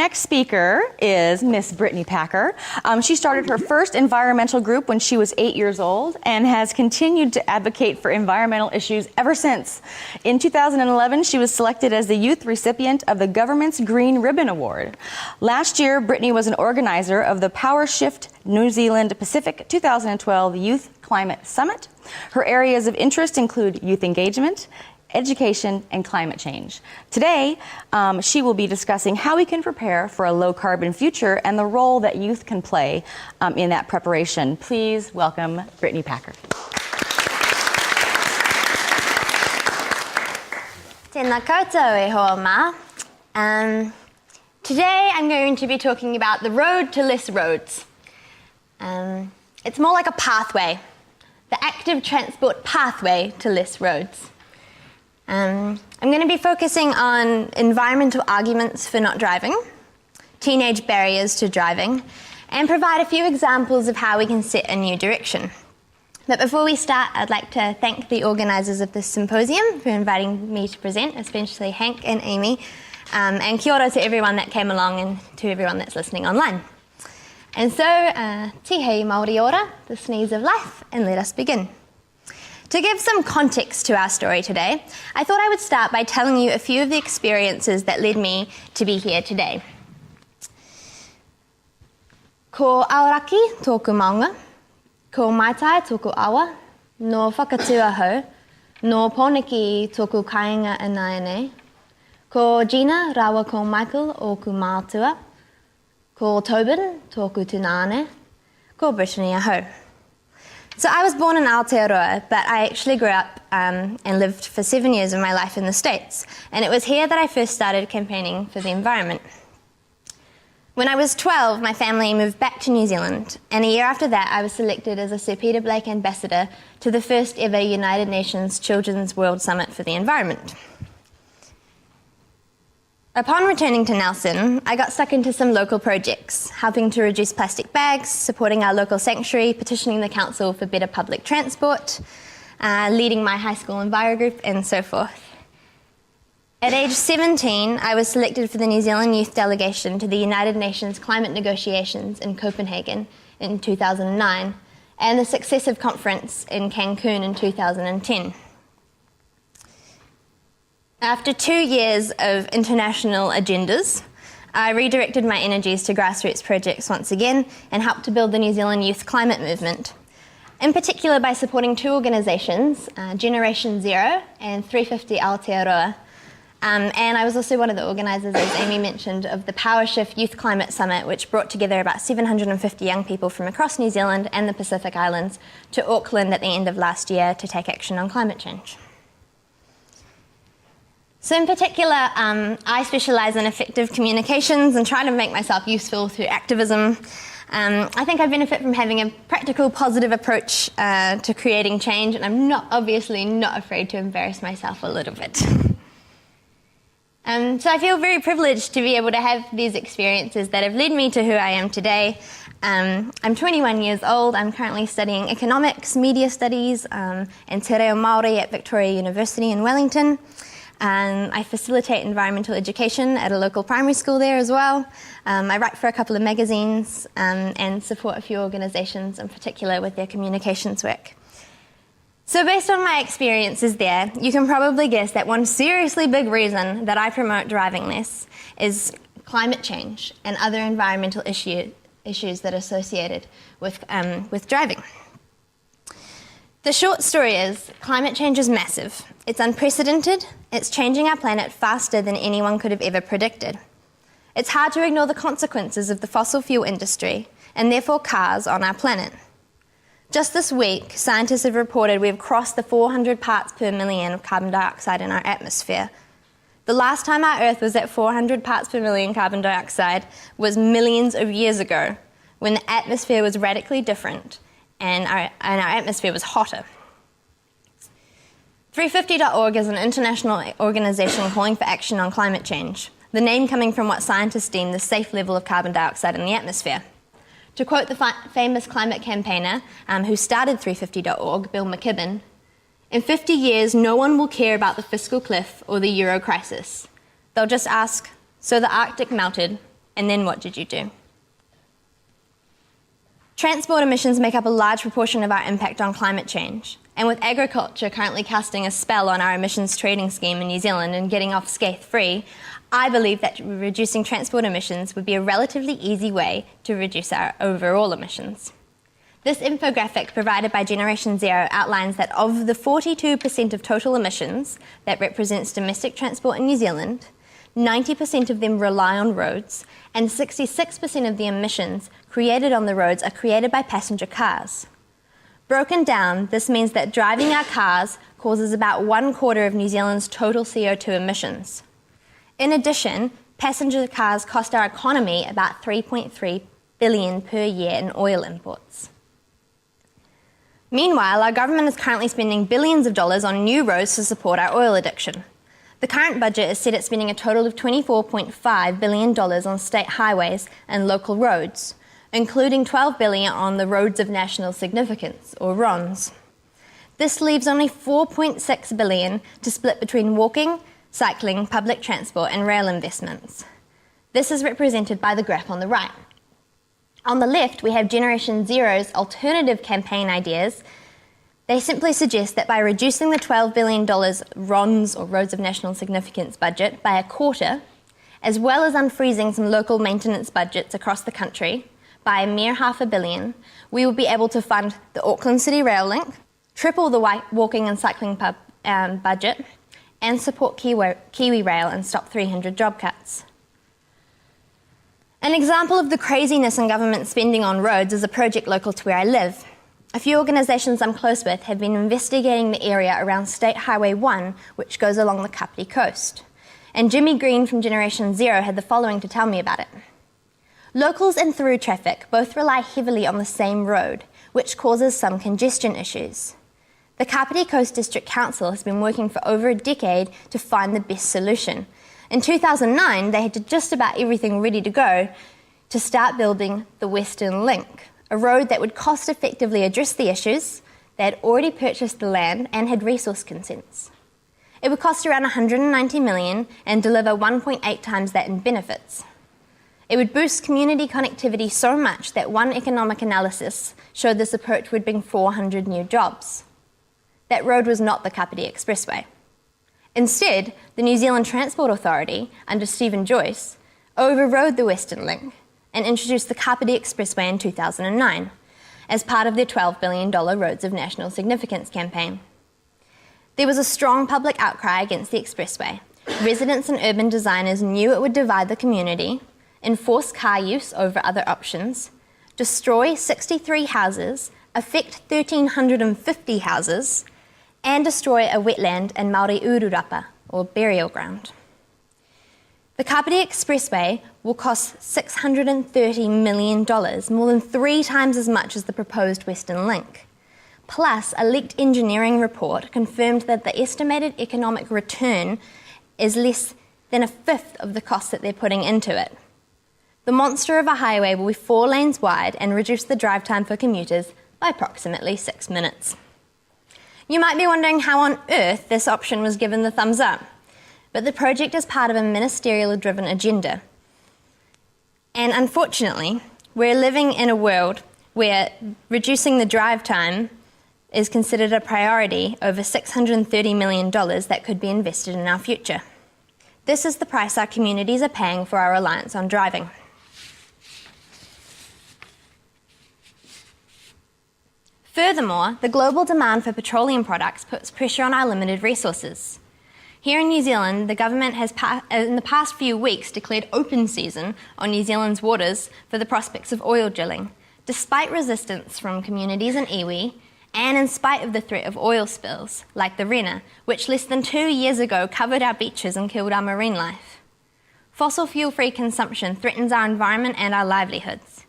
next speaker is Miss Brittany Packer. She started her first environmental group when she was 8 years old and has continued to advocate for environmental issues ever since. In 2011, she was selected as the youth recipient of the government's Green Ribbon Award. Last year, Brittany was an organizer of the Power Shift New Zealand Pacific 2012 Youth Climate Summit. Her areas of interest include youth engagement, education, and climate change. Today, she will be discussing how we can prepare for a low-carbon future and the role that youth can play in that preparation. Please welcome Brittany Packer. Tēnā koutou e hoa ma. Today I'm going to be talking about the road to less roads. It's more like a pathway, the active transport pathway to less roads. I'm going to be focusing on environmental arguments for not driving, teenage barriers to driving, and provide a few examples of how we can set a new direction. But before we start, I'd like to thank the organisers of this symposium for inviting me to present, especially Hank and Amy, and kia ora to everyone that came along and to everyone that's listening online. And so, tihei Māori ora, the sneeze of life, and let us begin. To give some context to our story today, I thought I would start by telling you a few of the experiences that led me to be here today. Ko auraki tōku maunga, ko maitai tōku awa, no whakatua hau, no pōniki tōku kāinga anaene, ko Gina rawa ko Michael o ku mātua, ko Tobin tōku tunane, ko Brittany ahau. So I was born in Aotearoa, but I actually grew up and lived for 7 years of my life in the States, and it was here that I first started campaigning for the environment. When I was 12, my family moved back to New Zealand, and a year after that I was selected as a Sir Peter Blake Ambassador to the first ever United Nations Children's World Summit for the Environment. Upon returning to Nelson, I got stuck into some local projects, helping to reduce plastic bags, supporting our local sanctuary, petitioning the council for better public transport, leading my high school enviro group, and so forth. At age 17, I was selected for the New Zealand Youth Delegation to the United Nations climate negotiations in Copenhagen in 2009, and the successive conference in Cancun in 2010. After 2 years of international agendas, I redirected my energies to grassroots projects once again and helped to build the New Zealand Youth Climate Movement, in particular by supporting two organisations, Generation Zero and 350 Aotearoa. And I was also one of the organisers, as Amy mentioned, of the Power Shift Youth Climate Summit, which brought together about 750 young people from across New Zealand and the Pacific Islands to Auckland at the end of last year to take action on climate change. So in particular, I specialise in effective communications and try to make myself useful through activism. I think I benefit from having a practical, positive approach to creating change, and I'm obviously not afraid to embarrass myself a little bit. So I feel very privileged to be able to have these experiences that have led me to who I am today. I'm 21 years old. I'm currently studying economics, media studies, and te reo Māori at Victoria University in Wellington. I facilitate environmental education at a local primary school there as well. I write for a couple of magazines and support a few organisations in particular with their communications work. So based on my experiences there, you can probably guess that one seriously big reason that I promote driving less is climate change and other environmental issues that are associated with driving. The short story is, climate change is massive. It's unprecedented. It's changing our planet faster than anyone could have ever predicted. It's hard to ignore the consequences of the fossil fuel industry, and therefore cars on our planet. Just this week, scientists have reported we've crossed the 400 parts per million of carbon dioxide in our atmosphere. The last time our Earth was at 400 parts per million carbon dioxide was millions of years ago, when the atmosphere was radically different and our atmosphere was hotter. 350.org is an international organisation calling for action on climate change, the name coming from what scientists deem the safe level of carbon dioxide in the atmosphere. To quote the famous climate campaigner who started 350.org, Bill McKibben, in 50 years, no one will care about the fiscal cliff or the euro crisis. They'll just ask, so the Arctic melted, And then what did you do? Transport emissions make up a large proportion of our impact on climate change. And with agriculture currently casting a spell on our emissions trading scheme in New Zealand and getting off scathe-free, I believe that reducing transport emissions would be a relatively easy way to reduce our overall emissions. This infographic provided by Generation Zero outlines that of the 42% of total emissions that represents domestic transport in New Zealand, 90% of them rely on roads, and 66% of the emissions created on the roads are created by passenger cars. Broken down, this means that driving our cars causes about 1/4 of New Zealand's total CO2 emissions. In addition, passenger cars cost our economy about $3.3 billion per year in oil imports. Meanwhile, our government is currently spending billions of dollars on new roads to support our oil addiction. The current budget is set at spending a total of $24.5 billion on state highways and local roads, including $12 billion on the Roads of National Significance, or RONS. This leaves only $4.6 billion to split between walking, cycling, public transport, and rail investments. This is represented by the graph on the right. On the left, we have Generation Zero's alternative campaign ideas. They simply suggest that by reducing the $12 billion RONS, or Roads of National Significance budget, by a quarter, as well as unfreezing some local maintenance budgets across the country by a mere $500 million, we will be able to fund the Auckland City Rail Link, triple the walking and cycling budget, and support Kiwi Rail and stop 300 job cuts. An example of the craziness in government spending on roads is a project local to where I live. A few organisations I'm close with have been investigating the area around State Highway 1, which goes along the Kapiti coast. And Jimmy Green from Generation Zero had the following to tell me about it. Locals and through traffic both rely heavily on the same road, which causes some congestion issues. The Kapiti Coast District Council has been working for over a decade to find the best solution. In 2009, they had just about everything ready to go to start building the Western Link, a road that would cost-effectively address the issues. They had already purchased the land and had resource consents. It would cost around $190 million and deliver 1.8 times that in benefits. It would boost community connectivity so much that one economic analysis showed this approach would bring 400 new jobs. That road was not the Kapiti Expressway. Instead, the New Zealand Transport Authority, under Stephen Joyce, overrode the Western Link and introduced the Kapiti Expressway in 2009 as part of their $12 billion Roads of National Significance campaign. There was a strong public outcry against the expressway. Residents and urban designers knew it would divide the community, enforce car use over other options, destroy 63 houses, affect 1,350 houses, and destroy a wetland and Māori ururapa, or burial ground. The Kapiti Expressway will cost $630 million, more than 3 times as much as the proposed Western Link. Plus, a leaked engineering report confirmed that the estimated economic return is less than a fifth of the cost that they're putting into it. The monster of a highway will be 4 lanes wide and reduce the drive time for commuters by approximately 6 minutes. You might be wondering how on earth this option was given the thumbs up. But the project is part of a ministerial-driven agenda. And unfortunately, we're living in a world where reducing the drive time is considered a priority over $630 million that could be invested in our future. This is the price our communities are paying for our reliance on driving. Furthermore, the global demand for petroleum products puts pressure on our limited resources. Here in New Zealand, the government has in the past few weeks declared open season on New Zealand's waters for the prospects of oil drilling, despite resistance from communities in iwi and in spite of the threat of oil spills, like the Rena, which less than 2 years ago covered our beaches and killed our marine life. Fossil fuel-free consumption threatens our environment and our livelihoods.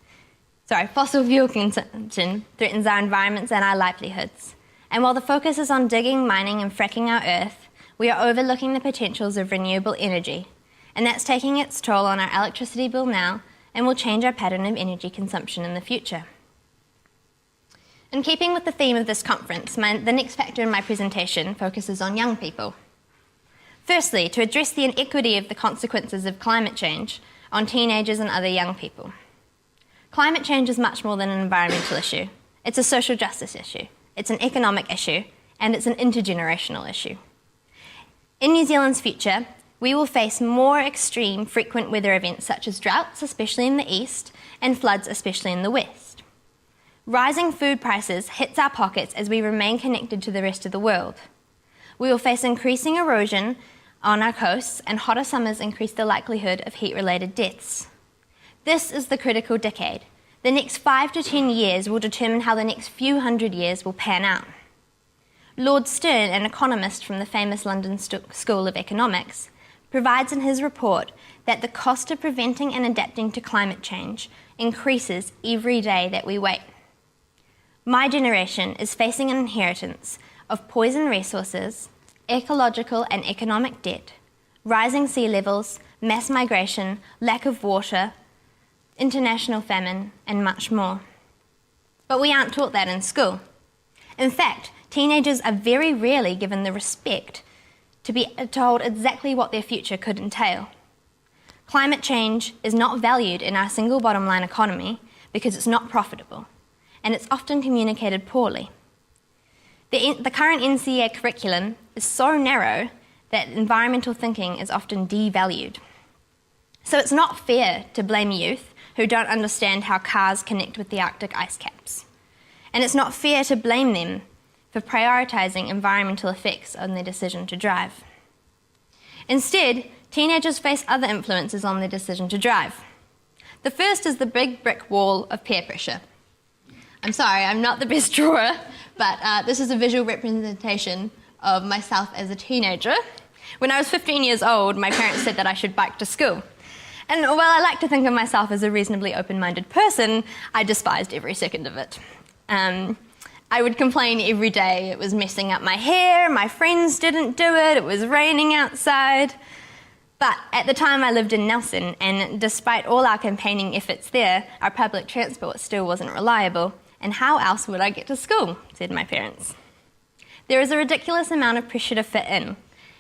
Fossil fuel consumption threatens our environments and our livelihoods. And while the focus is on digging, mining and fracking our earth, we are overlooking the potentials of renewable energy, and that's taking its toll on our electricity bill now and will change our pattern of energy consumption in the future. In keeping with the theme of this conference, the next factor in my presentation focuses on young people. Firstly, to address the inequity of the consequences of climate change, on teenagers and other young people. Climate change is much more than an environmental issue. It's a social justice issue, it's an economic issue, and it's an intergenerational issue. In New Zealand's future, we will face more extreme, frequent weather events such as droughts, especially in the east, and floods, especially in the west. Rising food prices hits our pockets as we remain connected to the rest of the world. We will face increasing erosion on our coasts, and hotter summers increase the likelihood of heat-related deaths. This is the critical decade. The next 5 to 10 years will determine how the next few hundred years will pan out. Lord Stern, an economist from the famous London School of Economics, provides in his report that the cost of preventing and adapting to climate change increases every day that we wait. My generation is facing an inheritance of poisoned resources, ecological and economic debt, rising sea levels, mass migration, lack of water, international famine, and much more. But we aren't taught that in school. In fact, teenagers are very rarely given the respect to be told exactly what their future could entail. Climate change is not valued in our single bottom line economy because it's not profitable, and it's often communicated poorly. The current NCEA curriculum is so narrow that environmental thinking is often devalued. So it's not fair to blame youth who don't understand how cars connect with the Arctic ice caps. And it's not fair to blame them for prioritising environmental effects on their decision to drive. Instead, teenagers face other influences on their decision to drive. The first is the big brick wall of peer pressure. I'm sorry, I'm not the best drawer, but this is a visual representation of myself as a teenager. When I was 15 years old, my parents said that I should bike to school. And while I like to think of myself as a reasonably open-minded person, I despised every second of it. I would complain every day it was messing up my hair, my friends didn't do it, it was raining outside. But at the time I lived in Nelson, and despite all our campaigning efforts there, our public transport still wasn't reliable. And how else would I get to school, said my parents. There is a ridiculous amount of pressure to fit in.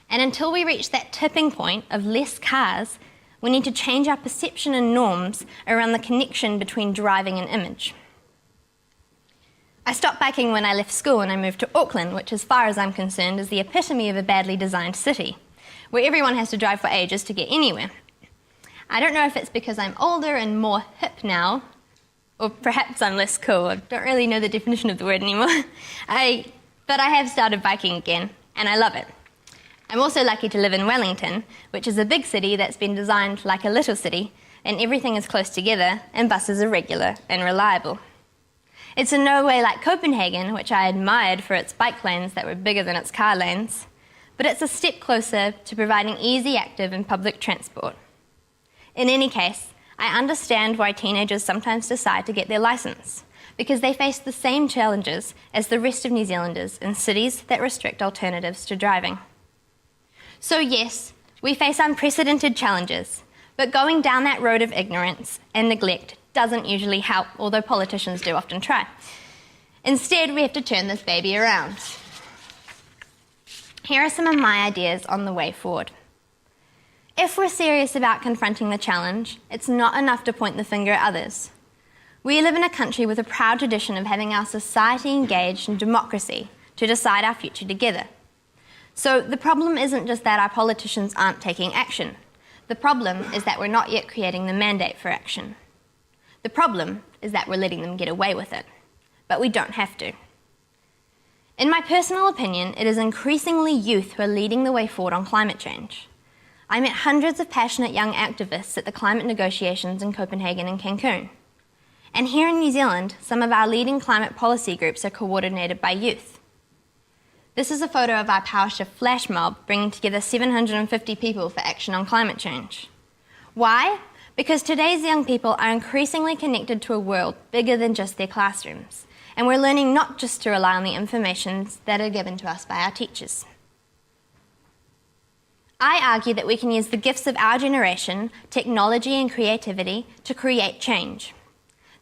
And until we reach that tipping point of less cars, we need to change our perception and norms around the connection between driving and image. I stopped biking when I left school and I moved to Auckland, which as far as I'm concerned is the epitome of a badly designed city, where everyone has to drive for ages to get anywhere. I don't know if it's because I'm older and more hip now, or perhaps I'm less cool. I don't really know the definition of the word anymore. But I have started biking again, and I love it. I'm also lucky to live in Wellington, which is a big city that's been designed like a little city, and everything is close together, and buses are regular and reliable. It's in no way like Copenhagen, which I admired for its bike lanes that were bigger than its car lanes, but it's a step closer to providing easy, active, and public transport. In any case, I understand why teenagers sometimes decide to get their licence, because they face the same challenges as the rest of New Zealanders in cities that restrict alternatives to driving. So yes, we face unprecedented challenges, but going down that road of ignorance and neglect doesn't usually help, although politicians do often try. Instead, we have to turn this baby around. Here are some of my ideas on the way forward. If we're serious about confronting the challenge, it's not enough to point the finger at others. We live in a country with a proud tradition of having our society engaged in democracy to decide our future together. So the problem isn't just that our politicians aren't taking action. The problem is that we're not yet creating the mandate for action. The problem is that we're letting them get away with it. But we don't have to. In my personal opinion, it is increasingly youth who are leading the way forward on climate change. I met hundreds of passionate young activists at the climate negotiations in Copenhagen and Cancun. And here in New Zealand, some of our leading climate policy groups are coordinated by youth. This is a photo of our Power Shift flash mob bringing together 750 people for action on climate change. Why? Because today's young people are increasingly connected to a world bigger than just their classrooms, and we're learning not just to rely on the information that are given to us by our teachers. I argue that we can use the gifts of our generation, technology and creativity, to create change.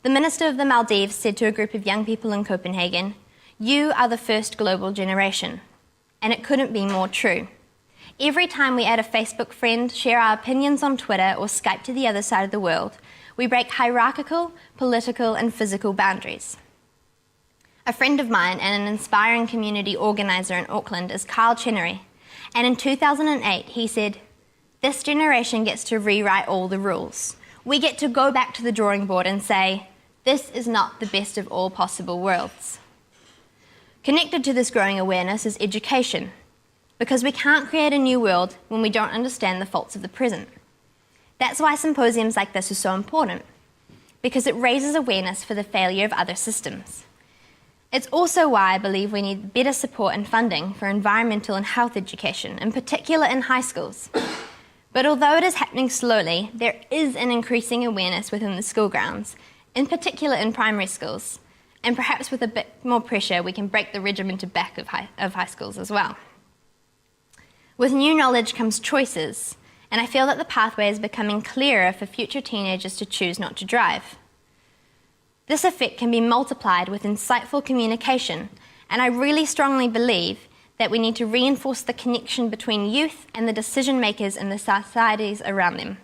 The Minister of the Maldives said to a group of young people in Copenhagen, "You are the first global generation." And it couldn't be more true. Every time we add a Facebook friend, share our opinions on Twitter, or Skype to the other side of the world, we break hierarchical, political, and physical boundaries. A friend of mine and an inspiring community organiser in Auckland is Carl Chenery, and in 2008 he said, "This generation gets to rewrite all the rules. We get to go back to the drawing board and say, this is not the best of all possible worlds." Connected to this growing awareness is education, because we can't create a new world when we don't understand the faults of the present. That's why symposiums like this are so important, because it raises awareness for the failure of other systems. It's also why I believe we need better support and funding for environmental and health education, in particular in high schools. But although it is happening slowly, there is an increasing awareness within the school grounds, in particular in primary schools, and perhaps with a bit more pressure we can break the regimented back of high schools as well. With new knowledge comes choices, and I feel that the pathway is becoming clearer for future teenagers to choose not to drive. This effect can be multiplied with insightful communication, and I really strongly believe that we need to reinforce the connection between youth and the decision makers in the societies around them.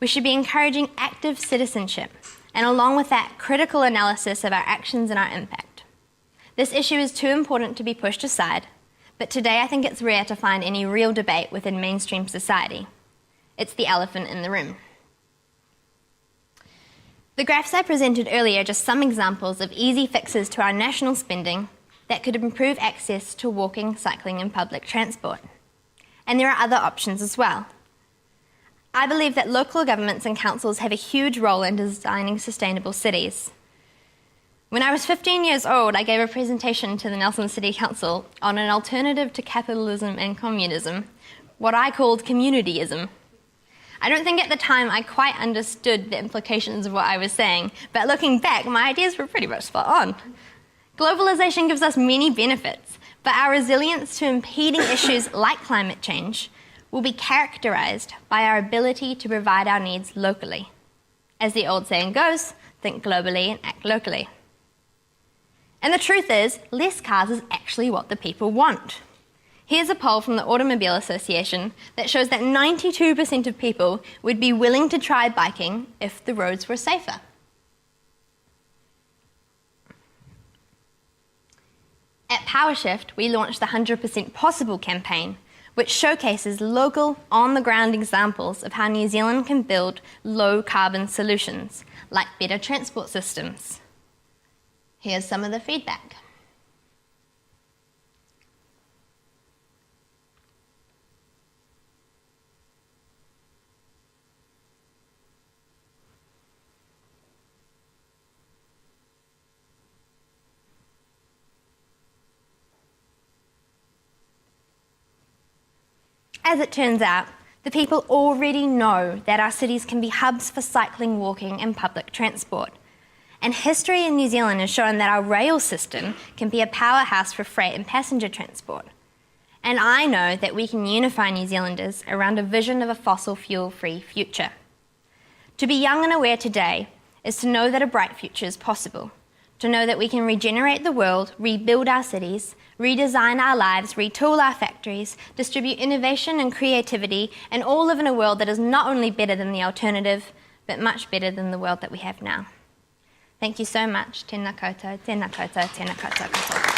We should be encouraging active citizenship, and along with that, critical analysis of our actions and our impact. This issue is too important to be pushed aside, but today I think it's rare to find any real debate within mainstream society. It's the elephant in the room. The graphs I presented earlier are just some examples of easy fixes to our national spending that could improve access to walking, cycling, and public transport. And there are other options as well. I believe that local governments and councils have a huge role in designing sustainable cities. When I was 15 years old, I gave a presentation to the Nelson City Council on an alternative to capitalism and communism, what I called communityism. I don't think at the time I quite understood the implications of what I was saying, but looking back, my ideas were pretty much spot on. Globalization gives us many benefits, but our resilience to impeding issues like climate change will be characterized by our ability to provide our needs locally. As the old saying goes, think globally and act locally. And the truth is, less cars is actually what the people want. Here's a poll from the Automobile Association that shows that 92% of people would be willing to try biking if the roads were safer. At PowerShift, we launched the 100% Possible campaign, which showcases local, on-the-ground examples of how New Zealand can build low-carbon solutions, like better transport systems. Here's some of the feedback. As it turns out, the people already know that our cities can be hubs for cycling, walking, and public transport. And history in New Zealand has shown that our rail system can be a powerhouse for freight and passenger transport. And I know that we can unify New Zealanders around a vision of a fossil fuel-free future. To be young and aware today is to know that a bright future is possible. To know that we can regenerate the world, rebuild our cities, redesign our lives, retool our factories, distribute innovation and creativity, and all live in a world that is not only better than the alternative, but much better than the world that we have now. Thank you so much. Tēnā koutou, tēnā koutou, tēnā koutou katoa.